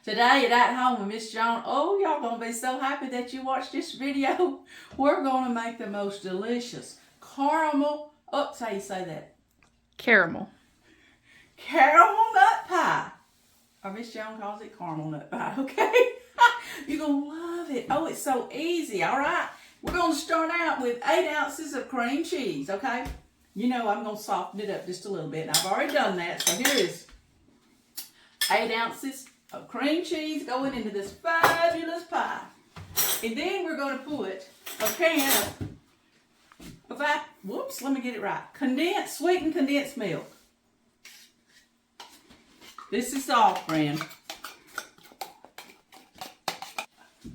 Today at Home with Miss Joan, oh, y'all gonna be so happy that you watched this video. We're gonna make the most delicious caramel, oops, how you say that? Caramel. Caramel nut pie. Or Miss Joan calls it caramel nut pie, okay? You're gonna love it. Oh, it's so easy, all right? We're gonna start out with 8 ounces of cream cheese, okay? You know I'm gonna soften it up just a little bit, and I've already done that, so here is 8 ounces of cream cheese going into this fabulous pie. And then we're going to put a can of let me get it right. Sweetened condensed milk. This is soft brand.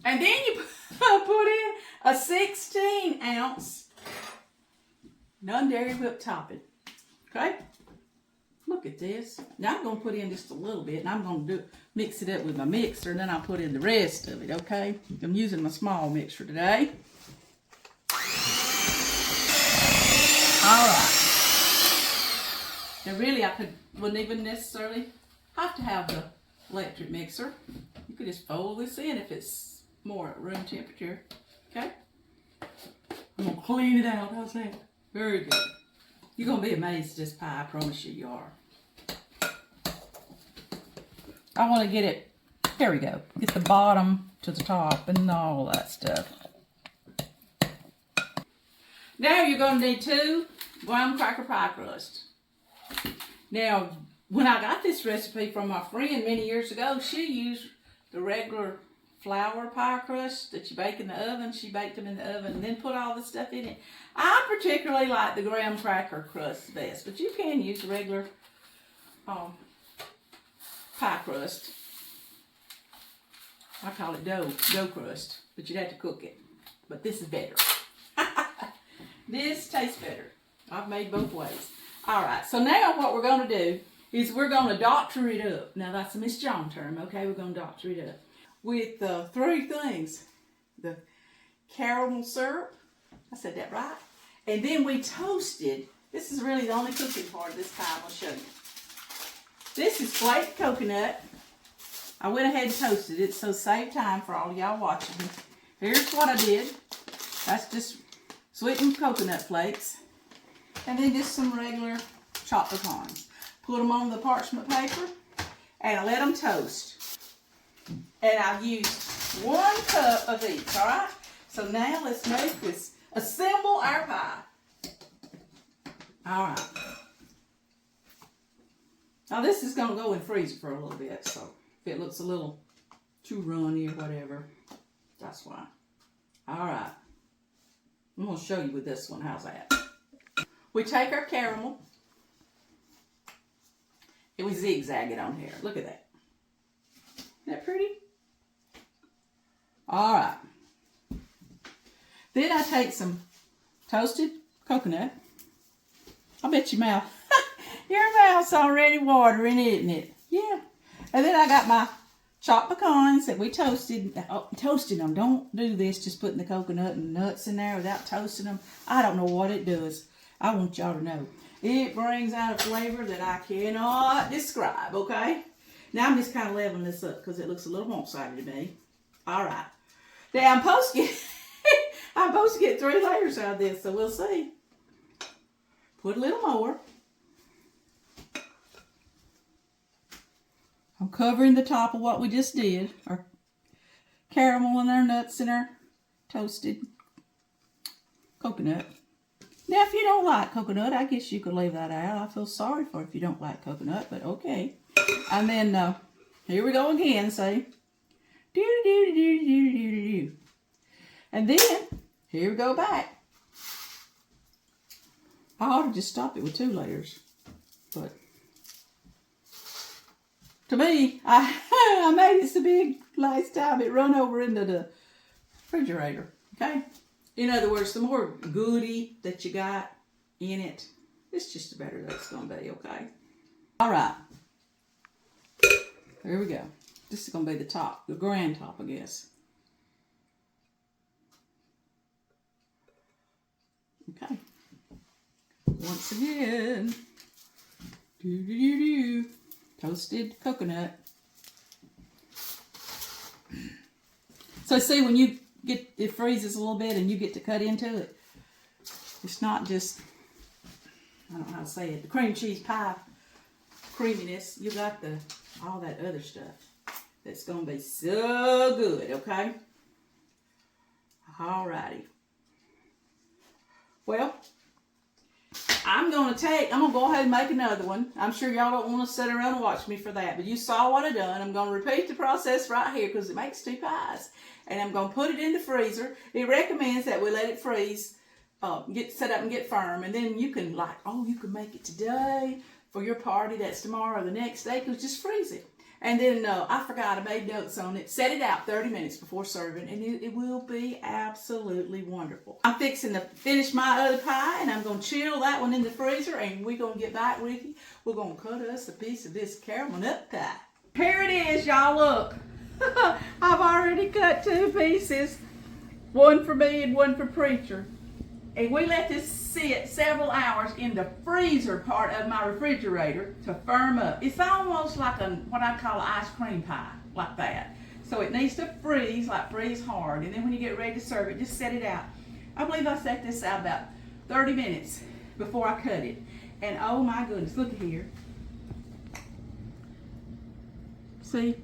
And then you put in a 16-ounce non-dairy whipped topping. Okay? Look at this. Now I'm going to put in just a little bit, and I'm going to mix it up with my mixer, and then I'll put in the rest of it, okay? I'm using my small mixer today. All right. Now really, wouldn't even necessarily have to have the electric mixer. You could just fold this in if it's more at room temperature, okay? I'm going to clean it out. How's that? Very good. You're going to be amazed at this pie. I promise you are. I want to get it, there we go, get the bottom to the top and all that stuff. Now you're going to need 2 graham cracker pie crust. Now, when I got this recipe from my friend many years ago, she used the regular flour pie crust that you bake in the oven. She baked them in the oven and then put all the stuff in it. I particularly like the graham cracker crust best, but you can use the regular pie crust. I call it dough crust, but you'd have to cook it. But this is better. This tastes better. I've made both ways. All right, so now what we're going to do is we're going to doctor it up. Now that's a Miss Joan term, okay? We're going to doctor it up with 3 things. The caramel syrup, I said that right. And then we toasted, this is really the only cooking part of this pie I'm going to show you. This is flaked coconut. I went ahead and toasted it, so save time for all y'all watching. Here's what I did. That's just sweetened coconut flakes. And then just some regular chopped pecans. Put them on the parchment paper, and I let them toast. And I've used 1 cup of each, all right? So now let's make this, assemble our pie. All right. Now this is going to go in freezer for a little bit, so if it looks a little too runny or whatever, that's why. All right. I'm going to show you with this one. How's that? We take our caramel, and we zigzag it on here. Look at that. Isn't that pretty? All right. Then I take some toasted coconut. I bet your mouth's already watering, isn't it? Yeah. And then I got my chopped pecans that we toasted. Toasting them. Don't do this just putting the coconut and nuts in there without toasting them. I don't know what it does. I want y'all to know. It brings out a flavor that I cannot describe, okay? Now I'm just kind of leveling this up because it looks a little one-sided to me. All right. Now I'm supposed to get 3 layers out of this, so we'll see. Put a little more. I'm covering the top of what we just did. Our caramel and our nuts and our toasted coconut. Now, if you don't like coconut, I guess you could leave that out. I feel sorry for if you don't like coconut, but okay. And then, here we go again, say, do-do-do-do-do-do-do-do. And then, here we go back. I ought to just stop it with 2 layers, but to me, I made it so big last time it run over into the refrigerator, okay? In other words, the more goody that you got in it, it's just the better that's going to be, okay? All right. There we go. This is going to be the top, the grand top, I guess. Okay. Once again, toasted coconut. So see, when you get, it freezes a little bit and you get to cut into it. It's not just, I don't know how to say it, the cream cheese pie creaminess. You got the all that other stuff that's going to be so good, okay? Alrighty. Well, I'm going to go ahead and make another one. I'm sure y'all don't want to sit around and watch me for that, but you saw what I done. I'm going to repeat the process right here because it makes 2 pies. And I'm going to put it in the freezer. It recommends that we let it freeze, get set up and get firm. And then you can you can make it today for your party that's tomorrow or the next day, because just freeze it. And then I forgot, I made notes on it. Set it out 30 minutes before serving, and it will be absolutely wonderful. I'm fixing to finish my other pie, and I'm going to chill that one in the freezer, and we're going to get back with you. We're going to cut us a piece of this caramel nut pie. Here it is, y'all, look. I've already cut 2 pieces. One for me and one for Preacher. And we let this sit several hours in the freezer part of my refrigerator to firm up. It's almost like what I call an ice cream pie, like that. So it needs to freeze hard. And then when you get ready to serve it, just set it out. I believe I set this out about 30 minutes before I cut it. And oh my goodness, look at here. See?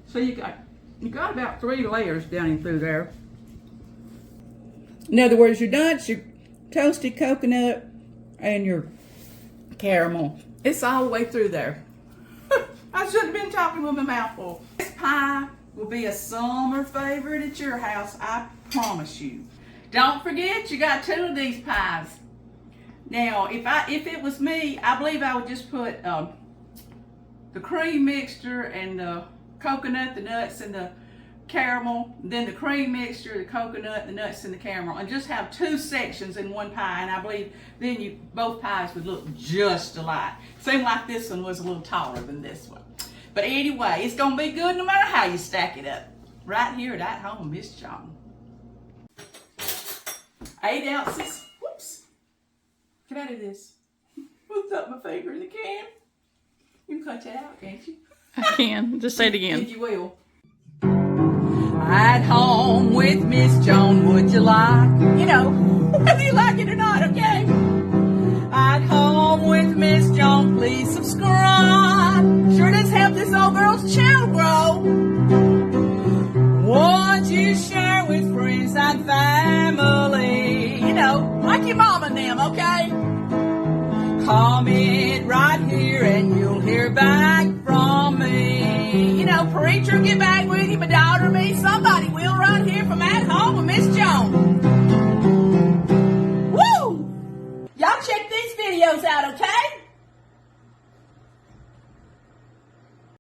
So you got about 3 layers down in through there. In other words, your nuts, your toasted coconut, and your caramel. It's all the way through there. I should have been talking with my mouth full. This pie will be a summer favorite at your house, I promise you. Don't forget, you got 2 of these pies. Now, if it was me, I believe I would just put the cream mixture and the coconut, the nuts, and the caramel, then the cream mixture, the coconut, the nuts, and the caramel, and just have 2 sections in one pie. And I believe then both pies would look just alike. Seemed like this one was a little taller than this one. But anyway, it's gonna be good no matter how you stack it up. Right here at Home with Miss Joan. 8 ounces. Whoops. Can I do this? What's up my finger in the can? You can cut that out, can't you? I can. Just say it again. If you will. At home with Miss Joan, would you like? You know, whether you like it or not, okay? At home with Miss Joan, please subscribe. Sure does help this old girl's channel grow. Won't you share with friends and family? You know, like your mom and them, okay? Comment right here and you'll hear back from me. You know, Preacher, get back with you, my daughter, me, somebody will right here from At Home with Miss Joan. Woo! Y'all check these videos out, okay?